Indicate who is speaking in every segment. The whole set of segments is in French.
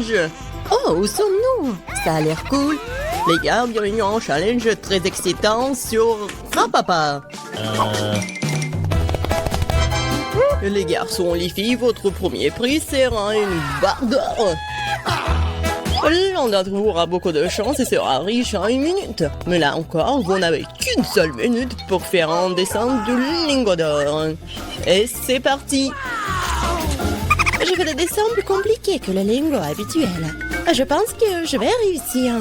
Speaker 1: challenge. Oh, où sommes-nous? Ça a l'air cool. Les gars, bienvenue à un challenge très excitant sur Rapapa. Les garçons, les filles, votre premier prix sera une barre d'or. L'un d'entre vous aura beaucoup de chance et sera riche en 1 minute. Mais là encore, vous n'avez qu'une seule minute pour faire un dessin de lingot d'or. Et c'est parti. Je fais des dessins plus compliqués que le lingot habituel. Je pense que je vais réussir.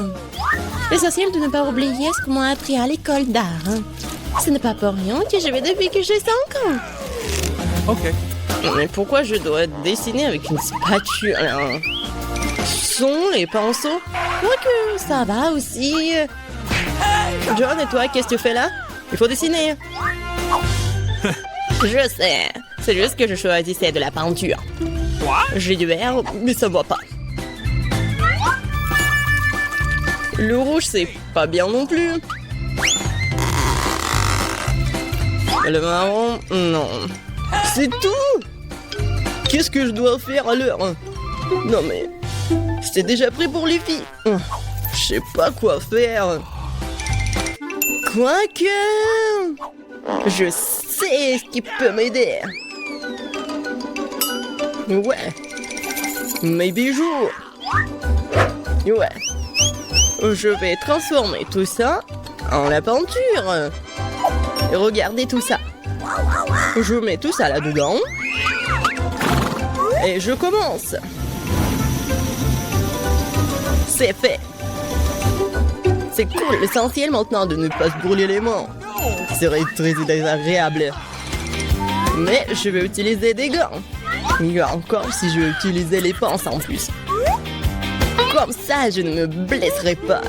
Speaker 1: L'essentiel de ne pas oublier ce qu'on m'a appris à l'école d'art. Ce n'est pas pour rien que je vais depuis que j'ai 5 ans.
Speaker 2: Ok.
Speaker 1: Mais pourquoi je dois dessiner avec une spatule? Sont les pinceaux? Quoique ça va aussi. John, et toi, qu'est-ce que tu fais là? Il faut dessiner. Je sais. C'est juste que je choisissais de la peinture. J'ai du vert, mais ça ne va pas. Le rouge, c'est pas bien non plus. Le marron, non. C'est tout? Qu'est-ce que je dois faire alors? Non mais... c'est déjà prêt pour les filles. Je sais pas quoi faire. Quoique... je sais ce qui peut m'aider. Ouais. Mes bijoux. Ouais. Je vais transformer tout ça en la peinture. Et regardez tout ça. Je mets tout ça là-dedans. Et je commence. C'est fait. C'est cool, l'essentiel maintenant de ne pas se brûler les mains. Ce serait très désagréable. Mais je vais utiliser des gants. Mieux encore si je vais utiliser les pinces en plus. Comme ça, je ne me blesserai pas.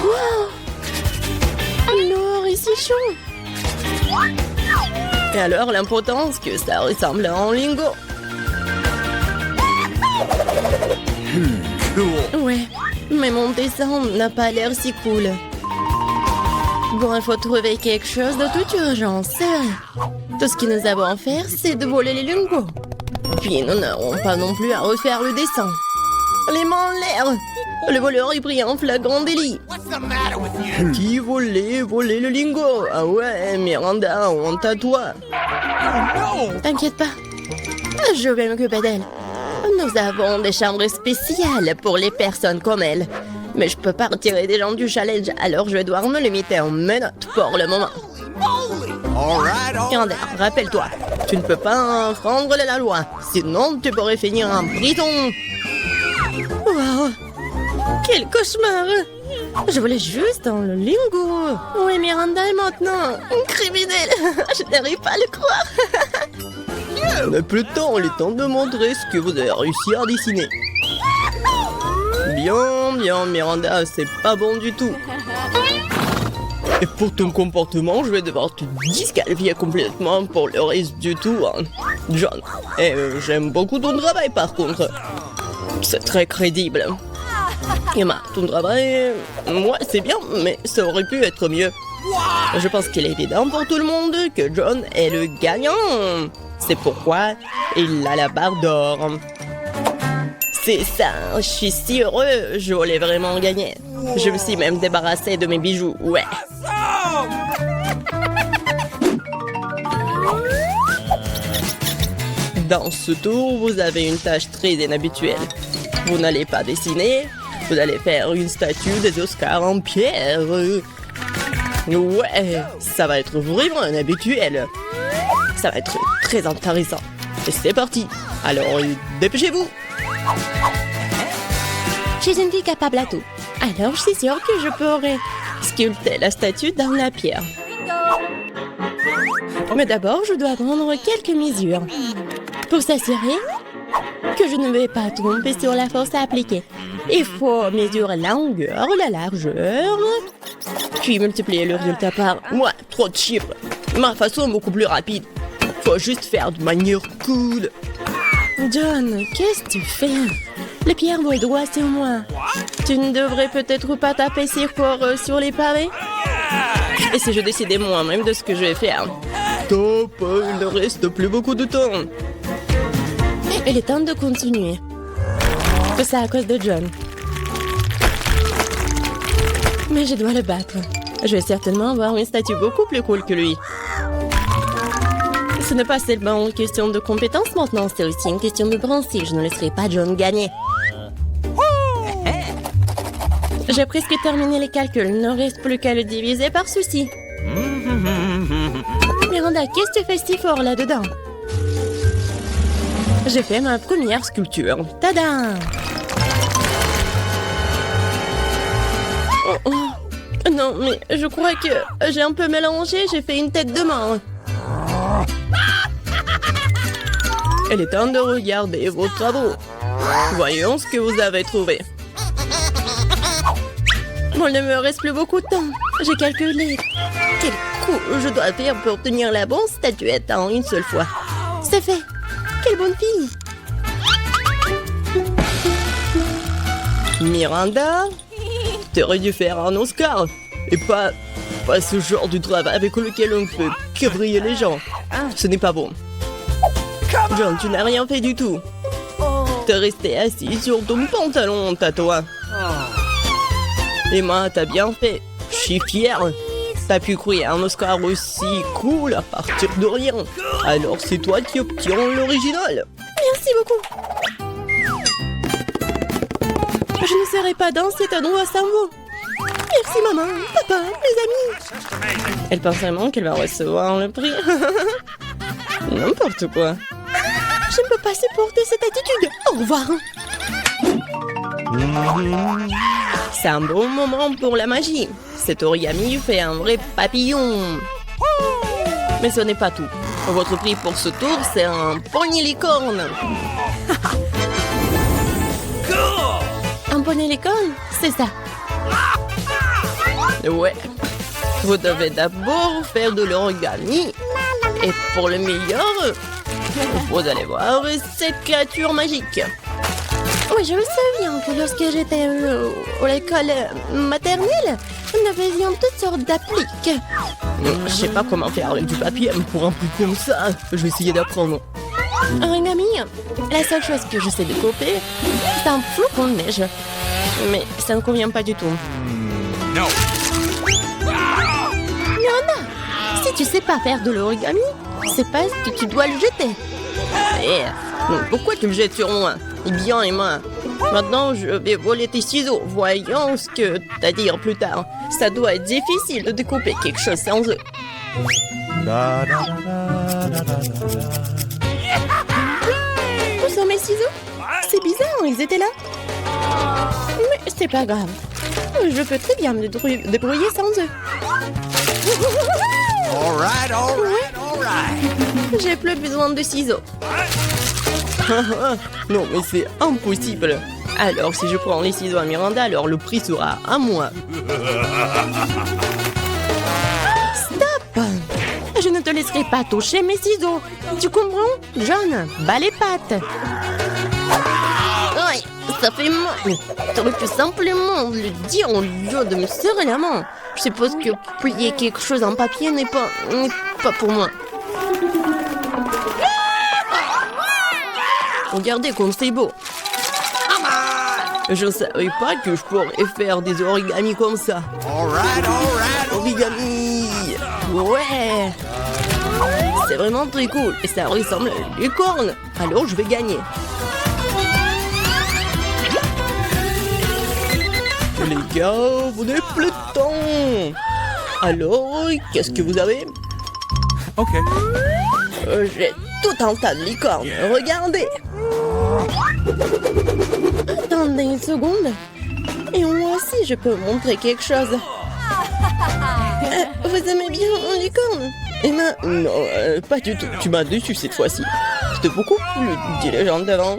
Speaker 1: Wow! L'or est si chaud. Et alors, l'importance que ça ressemble à un lingot. Ouais, mais mon dessin n'a pas l'air si cool. Bon, il faut trouver quelque chose de toute urgence, c'est vrai. Tout ce que nous avons à faire, c'est de voler les lingots. Puis nous n'aurons pas non plus à refaire le dessin. Les mains en l'air. Le voleur est pris en flagrant délit. Qui volait le lingot? Ah ouais, Miranda, honte à toi. T'inquiète pas, je vais m'occuper d'elle. Nous avons des chambres spéciales pour les personnes comme elle. Mais je peux pas retirer des gens du challenge, alors je vais devoir me limiter en menottes pour le moment. Miranda, rappelle-toi, tu ne peux pas enfreindre la loi, sinon tu pourrais finir en prison. Wow, quel cauchemar! Je voulais juste dans le lingot. Oui, Miranda est maintenant une criminelle. Je n'arrive pas à le croire. On n'a plus de temps, il est temps de montrer ce que vous avez réussi à dessiner. Bien, Miranda, c'est pas bon du tout. Et pour ton comportement, je vais devoir te disqualifier complètement pour le reste du tour. John, j'aime beaucoup ton travail par contre. C'est très crédible. Emma, ton travail, moi c'est bien, mais ça aurait pu être mieux. Je pense qu'il est évident pour tout le monde que John est le gagnant. C'est pourquoi il a la barre d'or. C'est ça, je suis si heureux, je voulais vraiment gagner. Je me suis même débarrassé de mes bijoux, ouais. Dans ce tour, vous avez une tâche très inhabituelle. Vous n'allez pas dessiner, vous allez faire une statue des Oscars en pierre. Ouais, ça va être vraiment inhabituel. Ça va être très intéressant. Et c'est parti. Alors, dépêchez-vous. Je suis une fille capable à tout. Alors, je suis sûre que je pourrai sculpter la statue dans la pierre. Mais d'abord, je dois prendre quelques mesures pour s'assurer que je ne vais pas tromper sur la force à appliquer. Il faut mesurer la longueur, la largeur, puis multiplier le résultat par... Ouais, trop de chiffres. Ma façon est beaucoup plus rapide. Faut juste faire de manière cool. John, qu'est-ce que tu fais? Le pierre est droit sur moi. Tu ne devrais peut-être pas taper si fort sur les pavés? Et si je décidais moi-même de ce que je vais faire?
Speaker 2: Stop, il ne reste plus beaucoup de temps.
Speaker 1: Il est temps de continuer. Tout ça à cause de John. Mais je dois le battre. Je vais certainement avoir une statue beaucoup plus cool que lui. Ce n'est pas seulement une question de compétence maintenant, c'est aussi une question de principe. Je ne laisserai pas John gagner. J'ai presque terminé les calculs. Il ne reste plus qu'à le diviser par souci. Miranda, qu'est-ce que tu fais si fort là-dedans? J'ai fait ma première sculpture. Tada! Oh, oh. Non, mais je crois que j'ai un peu mélangé. J'ai fait une tête de mort. Il est temps de regarder vos travaux. Voyons ce que vous avez trouvé. Bon, il ne me reste plus beaucoup de temps. J'ai calculé quel coup je dois faire pour obtenir la bonne statuette en une seule fois. C'est fait. Quelle bonne fille. Miranda, tu aurais dû faire un Oscar. Et pas ce genre de travail avec lequel on peut quadriller les gens. Ce n'est pas bon. John, tu n'as rien fait du tout. T'es resté assis sur ton pantalon, toi. Emma, t'as bien fait. Je suis fière. T'as pu créer un Oscar aussi cool à partir de rien. Alors c'est toi qui obtiens l'original. Merci beaucoup. Je ne serai pas dans cet endroit sans vous. Merci maman, papa, les amis. Elle pense vraiment qu'elle va recevoir le prix. N'importe quoi. Je ne peux pas supporter cette attitude. Au revoir. C'est un bon moment pour la magie. Cet origami fait un vrai papillon. Mais ce n'est pas tout. Votre prix pour ce tour, c'est un poney licorne. Un poney licorne, c'est ça. Ouais. Vous devez d'abord faire de l'origami. Et pour le meilleur, vous allez voir cette créature magique. Oui, je me souviens que lorsque j'étais à l'école maternelle, nous faisions toutes sortes d'appliques. Je sais pas comment faire avec du papier pour un truc comme ça. Je vais essayer d'apprendre. Origami, la seule chose que je sais découper, c'est un flocon de neige. Mais ça ne convient pas du tout.
Speaker 3: Non.
Speaker 1: Miranda, si tu sais pas faire de l'origami, c'est pas que tu dois le jeter. Pourquoi tu me jettes sur moi? Bien, Emma. Maintenant, je vais voler tes ciseaux. Voyons ce que t'as à dire plus tard. Ça doit être difficile de découper quelque chose sans eux. Où sont mes ciseaux? C'est bizarre, ils étaient là. Mais c'est pas grave. Je peux très bien me débrouiller sans eux.
Speaker 3: All right.
Speaker 1: J'ai plus besoin de ciseaux.
Speaker 2: Non, mais c'est impossible. Alors, si je prends les ciseaux à Miranda, alors le prix sera à moi.
Speaker 1: Stop! Je ne te laisserai pas toucher mes ciseaux. Tu comprends? John, bats les pattes. Oui, ça fait mal. T'aurais pu simplement le dire au lieu de me serrer la main. Je suppose que plier quelque chose en papier n'est pas pour moi. Regardez comme c'est beau. Je ne savais pas que je pourrais faire des origamis comme ça.
Speaker 3: All right.
Speaker 2: Origami. Ouais. C'est vraiment très cool. Et ça ressemble à une licorne. Alors je vais gagner. Les gars, vous n'avez plus de temps. Alors, qu'est-ce que vous avez?
Speaker 3: OK.
Speaker 2: J'ai tout un tas de licornes. Regardez.
Speaker 1: Attendez une seconde. Et moi aussi, je peux vous montrer quelque chose. Vous aimez bien mon licorne?
Speaker 2: Emma, non, pas du tout. Tu m'as déçu cette fois-ci. C'était beaucoup plus diligent d'avant.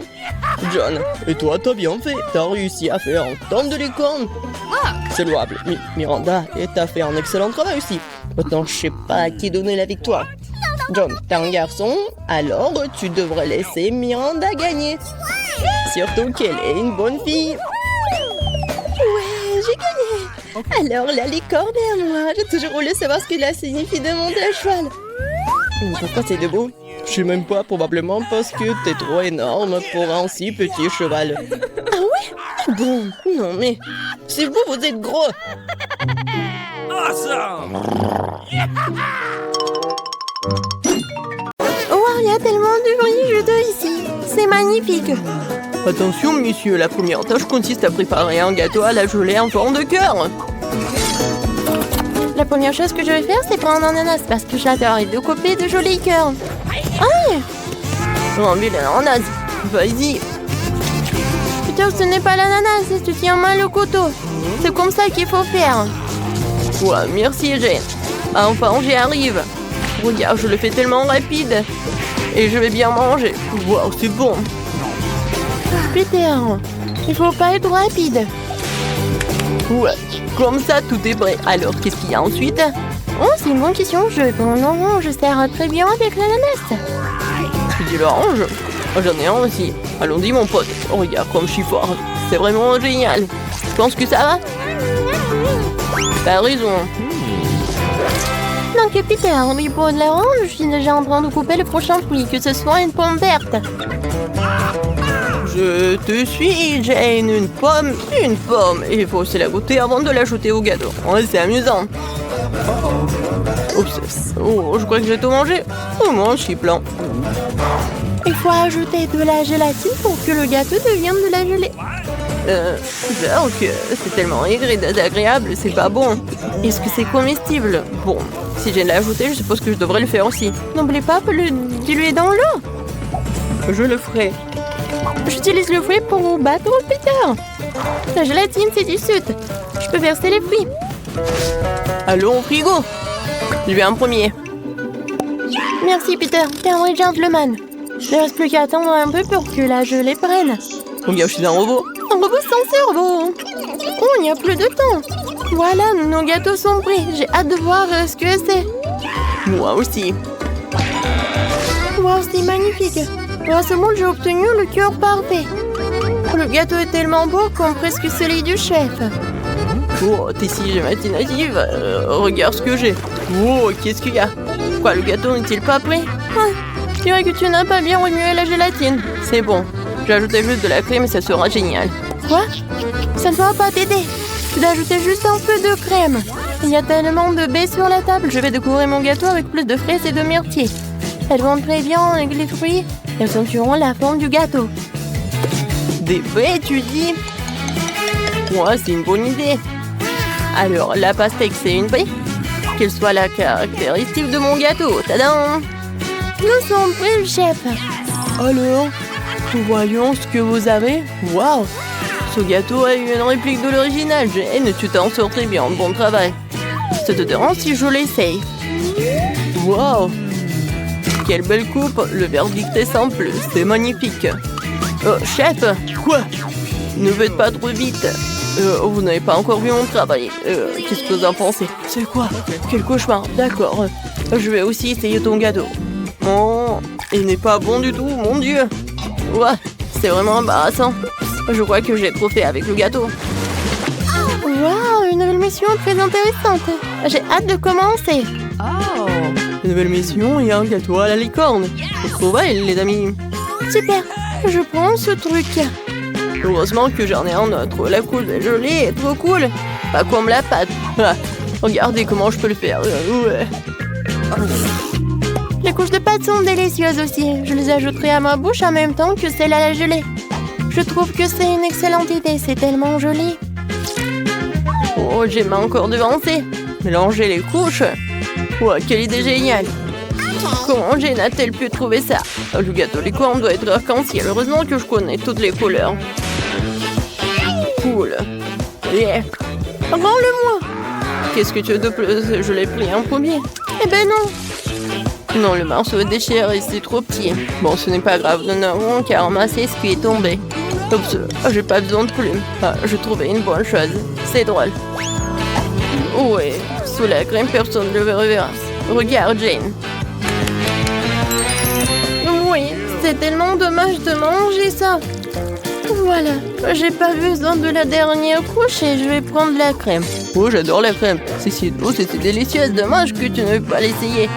Speaker 2: John, et toi, t'as bien fait. T'as réussi à faire un tonne de licorne. C'est louable. Miranda, et t'as fait un excellent travail aussi. Maintenant, je sais pas à qui donner la victoire. John, t'es un garçon, alors tu devrais laisser Miranda gagner. Surtout qu'elle est une bonne fille.
Speaker 1: Ouais, j'ai gagné. Alors, la licorne est à moi. J'ai toujours voulu savoir ce que cela signifie de monter à cheval.
Speaker 2: Pourquoi c'est debout? Je sais même pas, probablement parce que t'es trop énorme pour un si petit cheval.
Speaker 1: Ah ouais?
Speaker 2: Bon, non mais... C'est vous êtes gros!
Speaker 3: Awesome!
Speaker 1: Oh, il y a tellement de bruit juteux ici. C'est magnifique.
Speaker 2: Attention, monsieur, la première tâche consiste à préparer un gâteau à la gelée en forme de cœur.
Speaker 1: La première chose que je vais faire, c'est prendre un ananas parce que j'adore et découper de jolis cœurs. Aïe!
Speaker 2: Enlevez l'ananas. Vas-y.
Speaker 1: Putain, ce n'est pas l'ananas, tu tiens mal le couteau. C'est comme ça qu'il faut faire.
Speaker 2: Ouais, merci, Jane. Enfin, j'y arrive. Regarde, je le fais tellement rapide. Et je vais bien manger. Wow, c'est bon.
Speaker 1: Peter, il faut pas être rapide.
Speaker 2: Ouais, comme ça, tout est prêt. Alors, qu'est-ce qu'il y a ensuite?
Speaker 1: Oh, c'est une bonne question. Je vais prendre l'orange, ça ira très bien avec l'ananas.
Speaker 2: Tu dis l'orange? Oh, j'en ai un aussi. Allons-y, mon pote. Oh, regarde comme je suis fort. C'est vraiment génial. Tu penses que ça va? T'as raison.
Speaker 1: Donc, Peter, oui, pour de l'orange, je suis déjà en train de couper le prochain fruit, que ce soit une pomme verte.
Speaker 2: Je te suis, Jane. Une pomme. Il faut aussi la goûter avant de l'ajouter au gâteau. Ouais, c'est amusant. Oups. Oh, je crois que j'ai tout mangé. Oh, mon chiplan.
Speaker 1: Il faut ajouter de la gélatine pour que le gâteau devienne de la gelée.
Speaker 2: Donc, c'est tellement aigre et désagréable, c'est pas bon. Est-ce que c'est comestible? Bon, si j'ai l'ajouté, je suppose que je devrais le faire aussi.
Speaker 1: N'oublie pas de le diluer dans l'eau.
Speaker 2: Je le ferai.
Speaker 1: J'utilise le fouet pour battre Peter. La gélatine, c'est du sucre. Je peux verser les fruits.
Speaker 2: Allons au frigo. Lui en premier.
Speaker 1: Merci, Peter. T'es un vrai gentleman. Il ne reste plus qu'à attendre un peu pour que la gelée prenne.
Speaker 2: Combien je suis un robot?
Speaker 1: Un robot sans cerveau. Oh, il n'y a plus de temps. Voilà, nos gâteaux sont prêts. J'ai hâte de voir ce que c'est.
Speaker 2: Moi aussi.
Speaker 1: Wow, c'est magnifique. Grâce au monde, j'ai obtenu le cœur parfait. Le gâteau est tellement beau comme presque celui du chef.
Speaker 2: Oh, t'es si imaginative. Regarde ce que j'ai. Oh, qu'est-ce qu'il y a? Quoi, le gâteau n'est-il pas prêt?
Speaker 1: Je dirais que tu n'as pas bien remué la gélatine.
Speaker 2: C'est bon. J'ai ajouté juste de la crème et ça sera génial.
Speaker 1: Quoi? Ça ne va pas t'aider. Tu dois ajouter juste un peu de crème. Il y a tellement de baies sur la table. Je vais décorer mon gâteau avec plus de fraises et de myrtilles. Elles vont très bien avec les fruits et accentueront la forme du gâteau.
Speaker 2: Des baies, tu dis? Ouais, c'est une bonne idée. Alors, la pastèque, c'est une baie? Quelle soit la caractéristique de mon gâteau. Tadam!
Speaker 1: Nous sommes prêts, chef.
Speaker 2: Alors, voyons ce que vous avez. Waouh! Ce gâteau a eu une réplique de l'original. Jane, tu t'en sors très bien. Bon travail. Ça te dérange si je l'essaye? Waouh! Quelle belle coupe. Le verdict est simple. C'est magnifique. Oh, chef! Quoi? Ne faites pas trop vite. Vous n'avez pas encore vu mon travail. Qu'est-ce que vous en pensez? C'est quoi? Quel cauchemar. D'accord. Je vais aussi essayer ton gâteau. Oh, il n'est pas bon du tout, mon Dieu. Ouais, c'est vraiment embarrassant. Je crois que j'ai trop fait avec le gâteau.
Speaker 1: Waouh, une nouvelle mission très intéressante. J'ai hâte de commencer.
Speaker 2: Oh, une nouvelle mission et un gâteau à la licorne. Vous trouvez, les amis?
Speaker 1: Super, je prends ce truc.
Speaker 2: Heureusement que j'en ai un autre. La couche est gelée est trop cool. Pas comme la pâte. Ah, regardez comment je peux le faire. Ouais.
Speaker 1: Les couches de pâte sont délicieuses aussi. Je les ajouterai à ma bouche en même temps que celle à la gelée. Je trouve que c'est une excellente idée. C'est tellement joli.
Speaker 2: Oh, j'ai encore devancé. Mélanger les couches. Ouais, quelle idée géniale. Comment Jane a-t-elle pu trouver ça? Le gâteau licorne doit être arc-en-ciel. Heureusement que je connais toutes les couleurs. Cool. Yeah.
Speaker 1: Rends-le-moi.
Speaker 2: Qu'est-ce que tu veux de plus? Je l'ai pris en premier.
Speaker 1: Eh ben non.
Speaker 2: Non, le morceau est déchiré, c'est trop petit. Bon, ce n'est pas grave, nous n'avons qu'à ramasser ce qui est tombé. Oups, j'ai pas besoin de plumes. Ah, je trouvais une bonne chose. C'est drôle. Ouais, sous la crème, personne ne le reverra. Regarde, Jane.
Speaker 1: Oui, c'est tellement dommage de manger ça. Voilà, j'ai pas besoin de la dernière couche et je vais prendre la crème.
Speaker 2: Oh, j'adore la crème. C'est si douce et c'est délicieux. Dommage que tu ne veux pas l'essayer.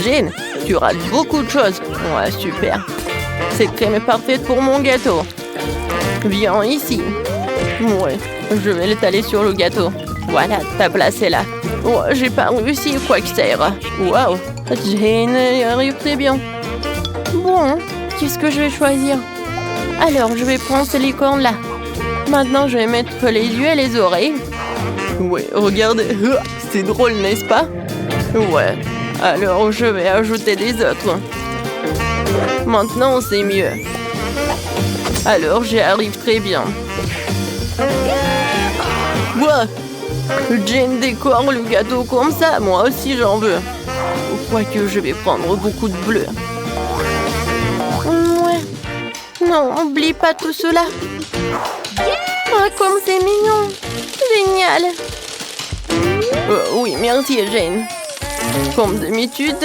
Speaker 1: Jane, tu rates beaucoup de choses. Ouais, super. Cette crème est parfaite pour mon gâteau. Viens ici. Ouais, je vais l'étaler sur le gâteau. Voilà, ta place est là. Oh, j'ai pas réussi, quoi que ça ira. Waouh, Jane arrive très bien. Bon, qu'est-ce que je vais choisir? Alors, je vais prendre ces licornes là. Maintenant, je vais mettre les yeux et les oreilles. Ouais, regardez, c'est drôle, n'est-ce pas? Ouais, alors je vais ajouter des autres. Maintenant, c'est mieux. Alors, j'y arrive très bien. Quoi? Jane décore le gâteau comme ça, moi aussi j'en veux. Quoique je vais prendre beaucoup de bleu. Ouais. Non, oublie pas tout cela. Ah, comme c'est mignon. Génial. Oui, merci Jane. Comme d'habitude,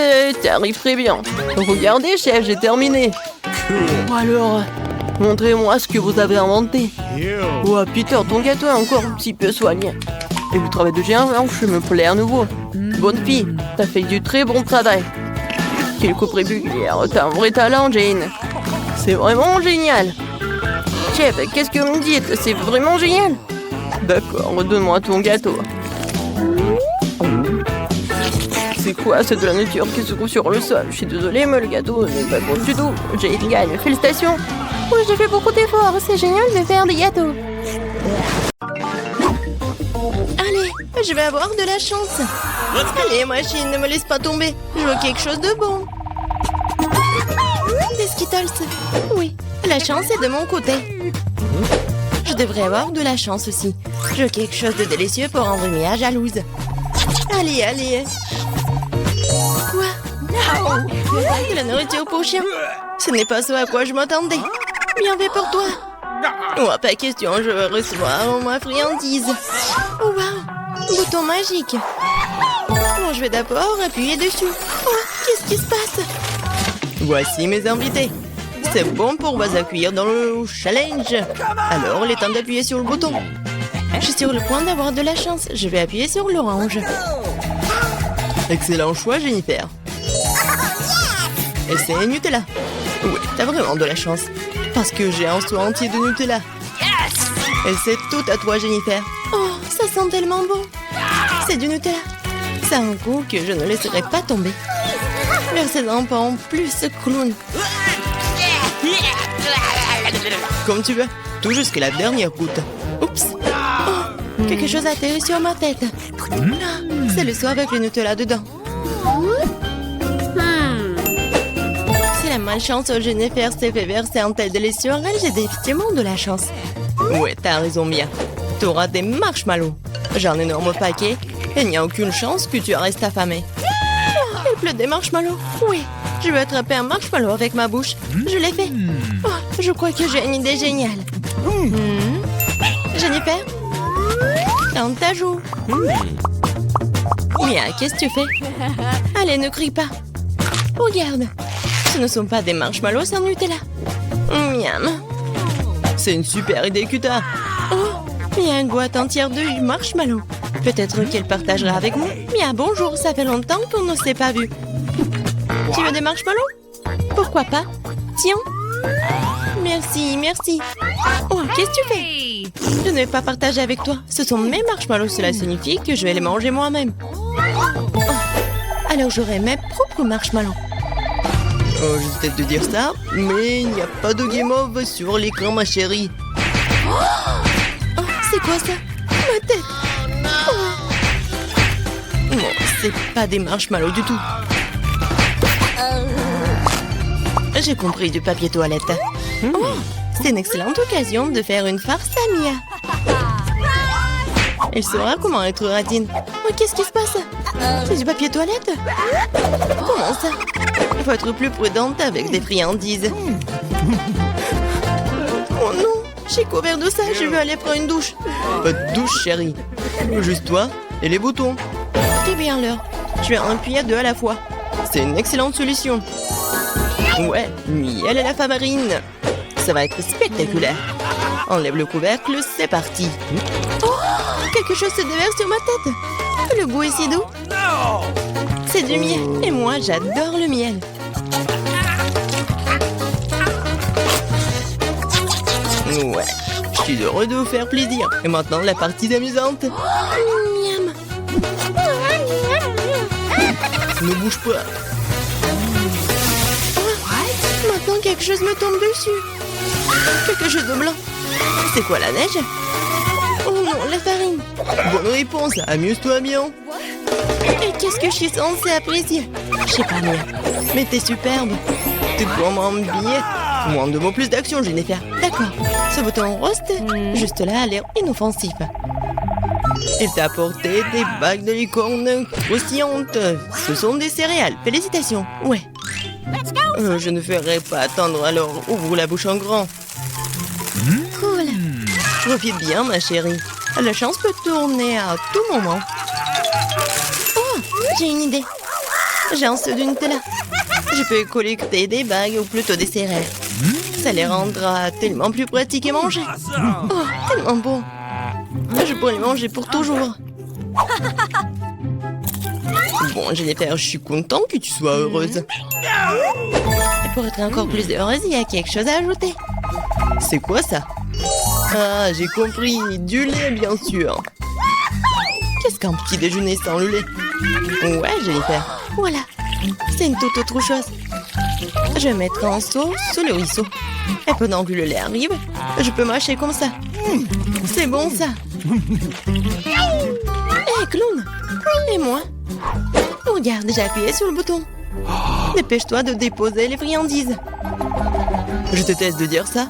Speaker 1: t'arrives très bien. Regardez, chef, j'ai terminé. Alors, montrez-moi ce que vous avez inventé. Oh, Peter, ton gâteau est encore un petit peu soigné. Et le travail de Jane me plaît à nouveau. Bonne fille, t'as fait du très bon travail. Quelle coupe régulière, t'as un vrai talent, Jane. C'est vraiment génial. Chef, qu'est-ce que vous me dites? C'est vraiment génial. D'accord, donne-moi ton gâteau. C'est quoi? C'est de la nature qui se trouve sur le sol. Je suis désolée, mais le gâteau n'est pas bon du tout. J'ai gagne, félicitations. Oui, j'ai fait beaucoup d'efforts. C'est génial de faire des gâteaux. Allez, je vais avoir de la chance. Allez, machine, ne me laisse pas tomber. Je veux quelque chose de bon. Des Skittles. Oui, la chance est de mon côté. Je devrais avoir de la chance aussi. Je veux quelque chose de délicieux pour rendre Mia jalouse. Allez, allez. Quoi? De la nourriture pour chien. Ce n'est pas ce à quoi je m'attendais. Bien fait pour toi. Oh, pas question, je veux recevoir ma friandise. Oh, wow, bouton magique. Bon, je vais d'abord appuyer dessus. Oh, qu'est-ce qui se passe? Voici mes invités. C'est bon pour vous accueillir dans le challenge. Alors, il est temps d'appuyer sur le bouton. Je suis sur le point d'avoir de la chance. Je vais appuyer sur l'orange. Excellent choix, Jennifer. Et c'est Nutella. Oui, t'as vraiment de la chance. Parce que j'ai un seau entier de Nutella. Et c'est tout à toi, Jennifer. Oh, ça sent tellement bon. C'est du Nutella. Ça a un goût que je ne laisserai pas tomber. Versez-en pas en plus, clown. Comme tu veux, tout jusqu'à la dernière goutte. Oups. Oh, quelque chose a atterri sur ma tête. C'est le seau avec le Nutella dedans. Si la malchance au Jennifer s'est fait verser un tel délice sur elle, j'ai définitivement de la chance. Ouais, t'as raison, Mia. T'auras des marshmallows. J'ai un énorme paquet et il n'y a aucune chance que tu restes affamée. Oh, il pleut des marshmallows. Oui, je vais attraper un marshmallow avec ma bouche. Je l'ai fait. Oh, je crois que j'ai une idée géniale. Jennifer, dans ta joue. Mia, qu'est-ce que tu fais? Allez, ne crie pas. Regarde, ce ne sont pas des marshmallows sans Nutella. Miam. C'est une super idée que t'as. Oh, il y a une boîte entière de marshmallows. Peut-être qu'elle partagera avec moi. Mia, bonjour, ça fait longtemps qu'on ne s'est pas vu. Tu veux des marshmallows? Pourquoi pas? Tiens. Merci, merci. Oh, qu'est-ce que tu fais? Je ne vais pas partager avec toi. Ce sont mes marshmallows. Cela signifie que je vais les manger moi-même. Oh, alors j'aurai mes propres marshmallows. Oh, je vais peut-être te dire ça, mais il n'y a pas de guimauve sur l'écran, ma chérie. Oh, c'est quoi ça? Ma tête. Oh. Non, c'est pas des marshmallows du tout. J'ai compris, du papier toilette. Oh, c'est une excellente occasion de faire une farce à Mia. Elle saura comment être radine. Oh, qu'est-ce qui se passe? C'est du papier toilette? Comment ça? Il faut être plus prudente avec des friandises. Oh non, j'ai couvert de ça, je vais aller prendre une douche. Pas de douche, chérie. Juste toi et les boutons. Eh bien alors, je vais en appuyer deux à la fois. C'est une excellente solution. Ouais, miel et la famarine. Ça va être spectaculaire. Enlève le couvercle, c'est parti. Oh, quelque chose se déverse sur ma tête. Le goût est si doux. C'est du miel. Et moi, j'adore le miel.
Speaker 2: Ouais, je suis heureux de vous faire plaisir. Et maintenant, la partie amusante.
Speaker 1: Miam.
Speaker 2: Ne bouge pas.
Speaker 1: Maintenant, quelque chose me tombe dessus. Quelque chose de blanc.
Speaker 2: C'est quoi la neige?
Speaker 1: Oh non, la farine.
Speaker 2: Bonne réponse, amuse-toi bien.
Speaker 1: Et qu'est-ce que je suis censée apprécier? Je sais pas, Mia.
Speaker 2: Mais t'es superbe. Tu comprends bien. Moins de mots, plus d'action, Jennifer.
Speaker 1: D'accord. Ce bouton rose, juste là, a l'air inoffensif.
Speaker 2: Elle t'a apporté des bagues de licorne croustillantes. Ce sont des céréales. Félicitations.
Speaker 1: Ouais.
Speaker 2: Je ne ferai pas attendre, alors ouvre la bouche en grand.
Speaker 1: Cool.
Speaker 2: Profite bien, ma chérie.
Speaker 1: La chance peut tourner à tout moment. Oh, j'ai une idée. J'ai un seau de Nutella.
Speaker 2: Je peux collecter des bagues ou plutôt des céréales. Ça les rendra tellement plus pratiques à manger.
Speaker 1: Oh, tellement beau.
Speaker 2: Je pourrais les manger pour toujours. Bon, Jennifer, je suis content que tu sois heureuse.
Speaker 1: Et pour être encore plus heureuse, il y a quelque chose à ajouter.
Speaker 2: C'est quoi ça? Ah, j'ai compris. Du lait, bien sûr. Qu'est-ce qu'un petit déjeuner sans le lait? Ouais, Jennifer.
Speaker 1: Voilà. C'est une toute autre chose. Je vais mettre un seau sous le ruisseau. Et pendant que le lait arrive, je peux mâcher comme ça. C'est bon, ça. Hé, clown. Et moi? Regarde, j'ai appuyé sur le bouton. Dépêche-toi de déposer les friandises.
Speaker 2: Je te teste de dire ça,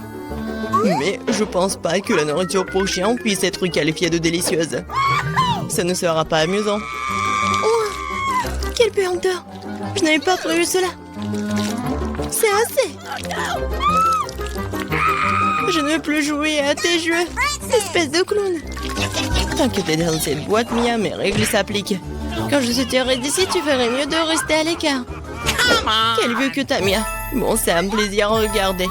Speaker 2: mais je pense pas que la nourriture pour chien puisse être qualifiée de délicieuse. Ça ne sera pas amusant.
Speaker 1: Oh, quelle puanteur. Je n'avais pas prévu cela. C'est assez. Je ne veux plus jouer à tes jeux, espèce de clown.
Speaker 2: Tant que t'es dans cette boîte, Mia, mes règles s'appliquent.
Speaker 1: Quand je sortirai d'ici, tu ferais mieux de rester à l'écart.
Speaker 2: Quel vue que t'as, Mia. Bon, c'est un plaisir à regarder.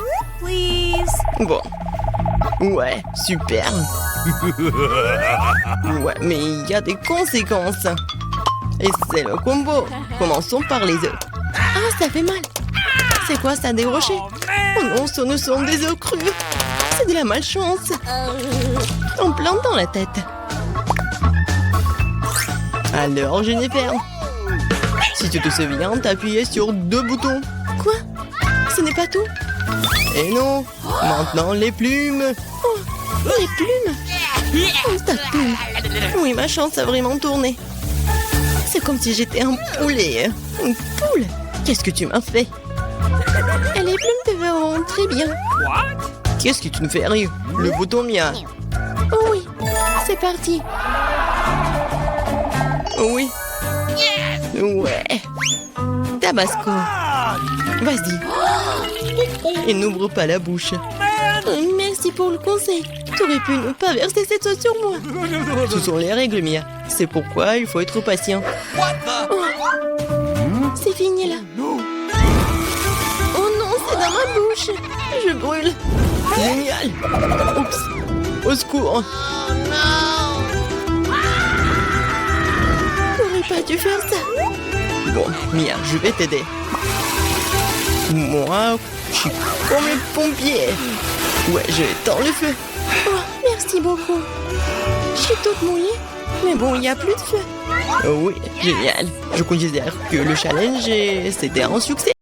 Speaker 2: Bon. Ouais, super. Ouais, mais il y a des conséquences. Et c'est le combo. Commençons par les œufs.
Speaker 1: Ah, ça fait mal. C'est quoi ça, des rochers?
Speaker 2: Oh non, ce ne sont des œufs crus.
Speaker 1: C'est de la malchance. On plante dans la tête.
Speaker 2: Alors, Jennifer, si tu te souviens, t'as appuyé sur 2 boutons.
Speaker 1: Quoi? Ce n'est pas tout?
Speaker 2: Et non, maintenant les plumes.
Speaker 1: Oh, les plumes? Oh, ta plume. Oui, ma chance a vraiment tourné. C'est comme si j'étais un poulet. Une poule?
Speaker 2: Qu'est-ce que tu m'as fait?
Speaker 1: Et les plumes te vont très bien.
Speaker 2: Qu'est-ce que tu me fais rire? Le bouton Mia.
Speaker 1: Oh oui, c'est parti.
Speaker 2: Oui. Ouais.
Speaker 1: Tabasco.
Speaker 2: Vas-y. Et n'ouvre pas la bouche.
Speaker 1: Merci pour le conseil. Tu aurais pu ne pas verser cette sauce sur moi.
Speaker 2: Ce sont les règles, Mia. C'est pourquoi il faut être patient.
Speaker 1: Oh. C'est fini là. Oh non, c'est dans ma bouche. Je brûle.
Speaker 2: Génial. Oups. Au secours.
Speaker 1: J'aurais pas dû faire ça.
Speaker 2: Bon, Mia, je vais t'aider. Moi, je suis comme les pompiers. Ouais, je tends le feu.
Speaker 1: Oh, merci beaucoup. Je suis toute mouillée. Mais bon, il n'y a plus de feu.
Speaker 2: Oh oui, génial. Je considère que le challenge, c'était un succès.